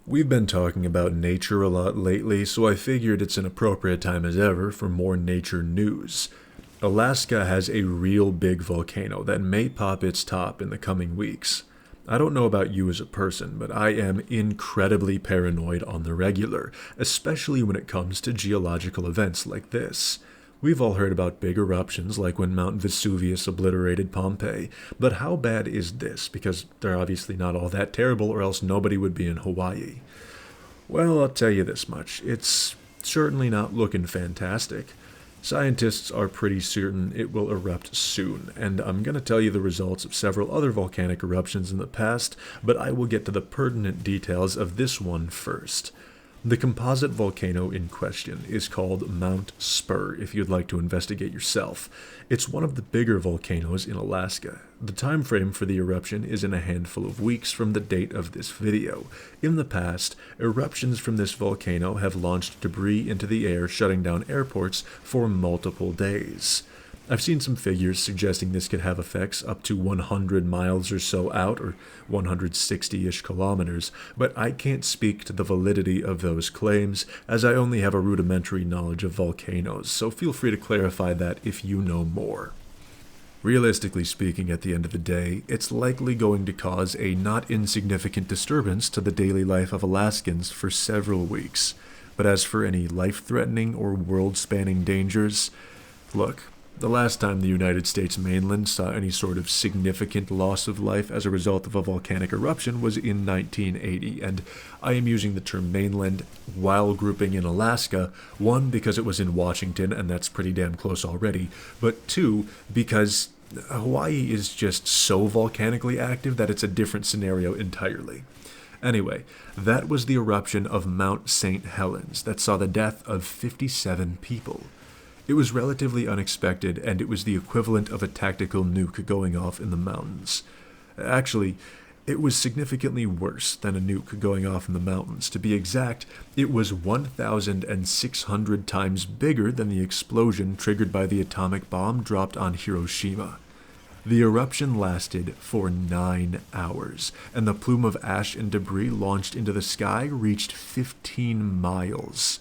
We've been talking about nature a lot lately, so I figured it's an appropriate time as ever for more nature news. Alaska has a real big volcano that may pop its top in the coming weeks. I don't know about you as a person, but I am incredibly paranoid on the regular, especially when it comes to geological events like this. We've all heard about big eruptions like when Mount Vesuvius obliterated Pompeii, but how bad is this? Because they're obviously not all that terrible, or else nobody would be in Hawaii. Well, I'll tell you this much. It's certainly not looking fantastic. Scientists are pretty certain it will erupt soon, and I'm going to tell you the results of several other volcanic eruptions in the past, but I will get to the pertinent details of this one first. The composite volcano in question is called Mount Spurr, if you'd like to investigate yourself. It's one of the bigger volcanoes in Alaska. The time frame for the eruption is in a handful of weeks from the date of this video. In the past, eruptions from this volcano have launched debris into the air, shutting down airports for multiple days. I've seen some figures suggesting this could have effects up to 100 miles or so out, or 160-ish kilometers, but I can't speak to the validity of those claims, as I only have a rudimentary knowledge of volcanoes, so feel free to clarify that if you know more. Realistically speaking, at the end of the day, it's likely going to cause a not insignificant disturbance to the daily life of Alaskans for several weeks. But as for any life-threatening or world-spanning dangers, look, the last time the United States mainland saw any sort of significant loss of life as a result of a volcanic eruption was in 1980, and I am using the term mainland while grouping in Alaska, one, because it was in Washington, and that's pretty damn close already, but two, because Hawaii is just so volcanically active that it's a different scenario entirely. Anyway, that was the eruption of Mount St. Helens that saw the death of 57 people. It was relatively unexpected, and it was the equivalent of a tactical nuke going off in the mountains. Actually, it was significantly worse than a nuke going off in the mountains. To be exact, it was 1,600 times bigger than the explosion triggered by the atomic bomb dropped on Hiroshima. The eruption lasted for 9 hours, and the plume of ash and debris launched into the sky reached 15 miles.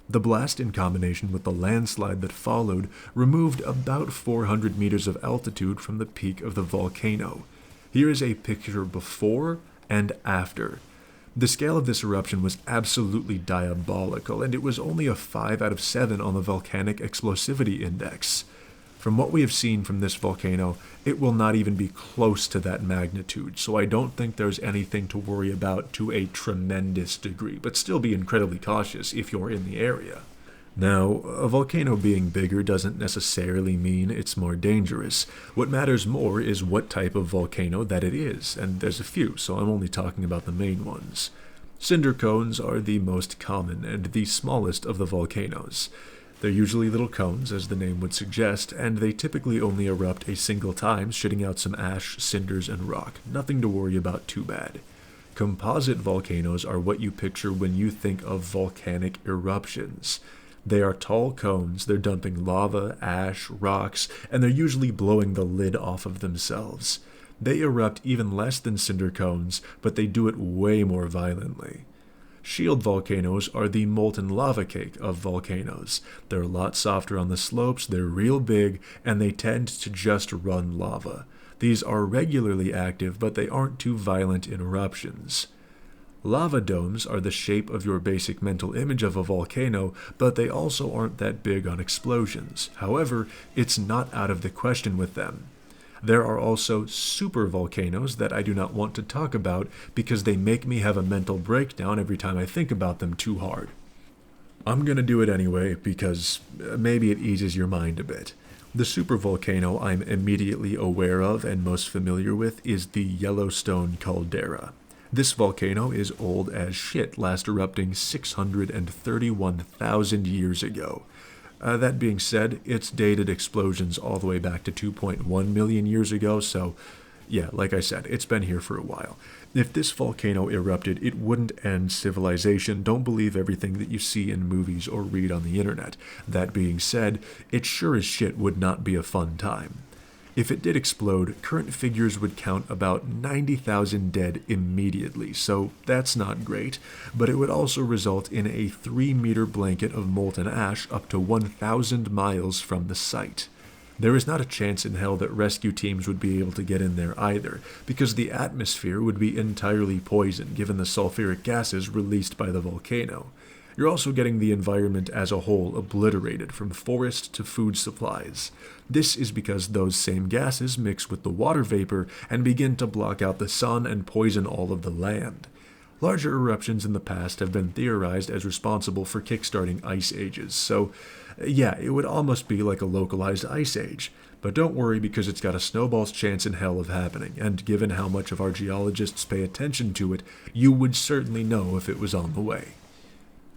The blast, in combination with the landslide that followed, removed about 400 meters of altitude from the peak of the volcano. Here is a picture before and after. The scale of this eruption was absolutely diabolical, and it was only a 5 out of 7 on the Volcanic Explosivity Index. From what we have seen from this volcano, it will not even be close to that magnitude, so I don't think there's anything to worry about to a tremendous degree, but still be incredibly cautious if you're in the area. Now, a volcano being bigger doesn't necessarily mean it's more dangerous. What matters more is what type of volcano that it is, and there's a few, so I'm only talking about the main ones. Cinder cones are the most common and the smallest of the volcanoes. They're usually little cones, as the name would suggest, and they typically only erupt a single time, shitting out some ash, cinders, and rock. Nothing to worry about too bad. Composite volcanoes are what you picture when you think of volcanic eruptions. They are tall cones, they're dumping lava, ash, rocks, and they're usually blowing the lid off of themselves. They erupt even less than cinder cones, but they do it way more violently. Shield volcanoes are the molten lava cake of volcanoes. They're a lot softer on the slopes, they're real big, and they tend to just run lava. These are regularly active, but they aren't too violent in eruptions. Lava domes are the shape of your basic mental image of a volcano, but they also aren't that big on explosions. However, it's not out of the question with them. There are also supervolcanoes that I do not want to talk about because they make me have a mental breakdown every time I think about them too hard. I'm going to do it anyway because maybe it eases your mind a bit. The supervolcano I'm immediately aware of and most familiar with is the Yellowstone caldera. This volcano is old as shit, last erupting 631,000 years ago. That being said, it's dated explosions all the way back to 2.1 million years ago, so yeah, like I said, it's been here for a while. If this volcano erupted, it wouldn't end civilization. Don't believe everything that you see in movies or read on the internet. That being said, it sure as shit would not be a fun time. If it did explode, current figures would count about 90,000 dead immediately, so that's not great, but it would also result in a 3-meter blanket of molten ash up to 1,000 miles from the site. There is not a chance in hell that rescue teams would be able to get in there either, because the atmosphere would be entirely poisoned given the sulfuric gases released by the volcano. You're also getting the environment as a whole obliterated from forest to food supplies. This is because those same gases mix with the water vapor and begin to block out the sun and poison all of the land. Larger eruptions in the past have been theorized as responsible for kickstarting ice ages, so yeah, it would almost be like a localized ice age. But don't worry, because it's got a snowball's chance in hell of happening, and given how much of our geologists pay attention to it, you would certainly know if it was on the way.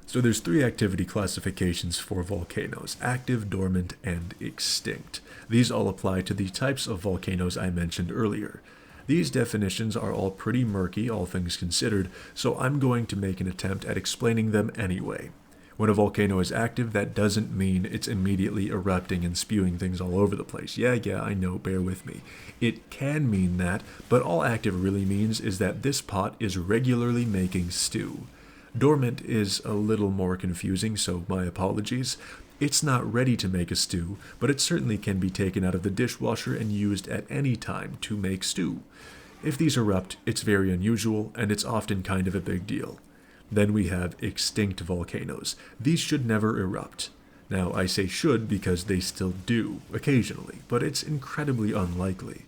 So there's 3 activity classifications for volcanoes: active, dormant, and extinct. These all apply to the types of volcanoes I mentioned earlier. These definitions are all pretty murky, all things considered, so I'm going to make an attempt at explaining them anyway. When a volcano is active, that doesn't mean it's immediately erupting and spewing things all over the place. Yeah, I know, bear with me. It can mean that, but all active really means is that this pot is regularly making stew. Dormant is a little more confusing, so my apologies. It's not ready to make a stew, but it certainly can be taken out of the dishwasher and used at any time to make stew. If these erupt, it's very unusual, and it's often kind of a big deal. Then we have extinct volcanoes. These should never erupt. Now, I say should because they still do, occasionally, but it's incredibly unlikely.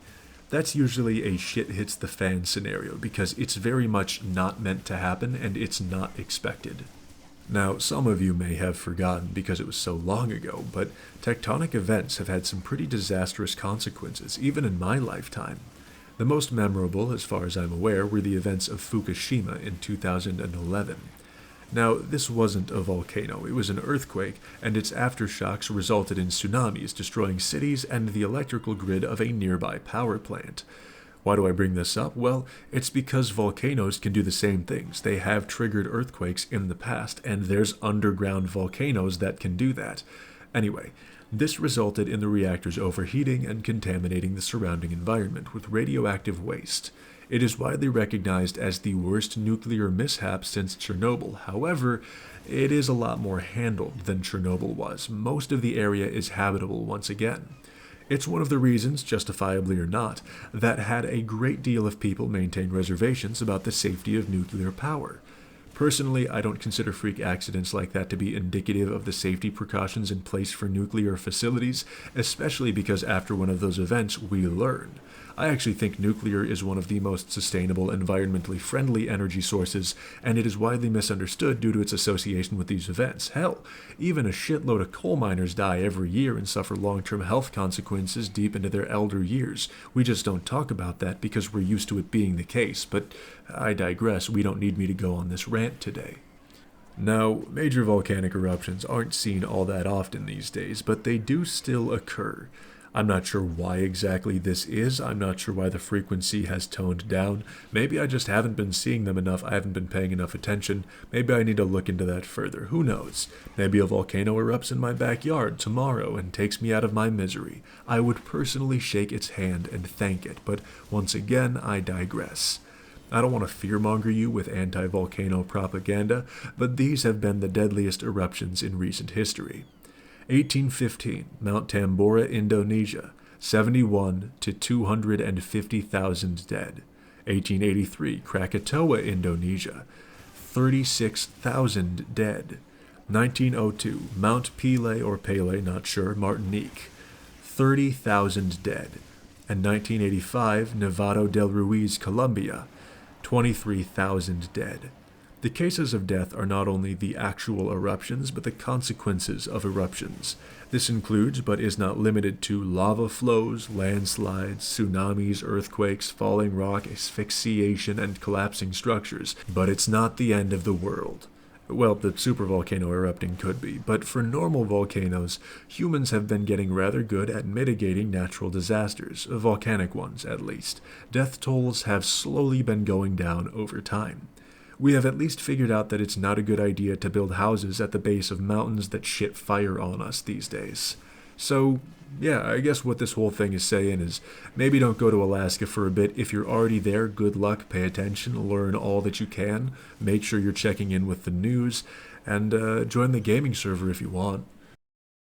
That's usually a shit hits the fan scenario because it's very much not meant to happen and it's not expected. Now, some of you may have forgotten because it was so long ago, but tectonic events have had some pretty disastrous consequences, even in my lifetime. The most memorable, as far as I'm aware, were the events of Fukushima in 2011. Now, this wasn't a volcano, it was an earthquake, and its aftershocks resulted in tsunamis, destroying cities and the electrical grid of a nearby power plant. Why do I bring this up? Well, it's because volcanoes can do the same things. They have triggered earthquakes in the past, and there's underground volcanoes that can do that. Anyway, this resulted in the reactors overheating and contaminating the surrounding environment with radioactive waste. It is widely recognized as the worst nuclear mishap since Chernobyl. However, it is a lot more handled than Chernobyl was. Most of the area is habitable once again. It's one of the reasons, justifiably or not, that had a great deal of people maintain reservations about the safety of nuclear power. Personally, I don't consider freak accidents like that to be indicative of the safety precautions in place for nuclear facilities, especially because after one of those events, we learn. I actually think nuclear is one of the most sustainable, environmentally friendly energy sources, and it is widely misunderstood due to its association with these events. Hell, even a shitload of coal miners die every year and suffer long-term health consequences deep into their elder years. We just don't talk about that because we're used to it being the case, but I digress. We don't need me to go on this rant today. Now, major volcanic eruptions aren't seen all that often these days, but they do still occur. I'm not sure why exactly this is. I'm not sure why the frequency has toned down. Maybe I just haven't been seeing them enough. I haven't been paying enough attention. Maybe I need to look into that further. Who knows? Maybe a volcano erupts in my backyard tomorrow and takes me out of my misery. I would personally shake its hand and thank it, but once again, I digress. I don't want to fearmonger you with anti-volcano propaganda, but these have been the deadliest eruptions in recent history. 1815, Mount Tambora, Indonesia, 71 to 250,000 dead. 1883, Krakatoa, Indonesia, 36,000 dead. 1902, Mount Pele or Pele, not sure, Martinique, 30,000 dead. And 1985, Nevado del Ruiz, Colombia, 23,000 dead. The cases of death are not only the actual eruptions, but the consequences of eruptions. This includes, but is not limited to, lava flows, landslides, tsunamis, earthquakes, falling rock, asphyxiation, and collapsing structures. But it's not the end of the world. Well, the supervolcano erupting could be, but for normal volcanoes, humans have been getting rather good at mitigating natural disasters, volcanic ones at least. Death tolls have slowly been going down over time. We have at least figured out that it's not a good idea to build houses at the base of mountains that shit fire on us these days. So, yeah, I guess what this whole thing is saying is maybe don't go to Alaska for a bit. If you're already there, good luck, pay attention, learn all that you can, make sure you're checking in with the news, and join the gaming server if you want.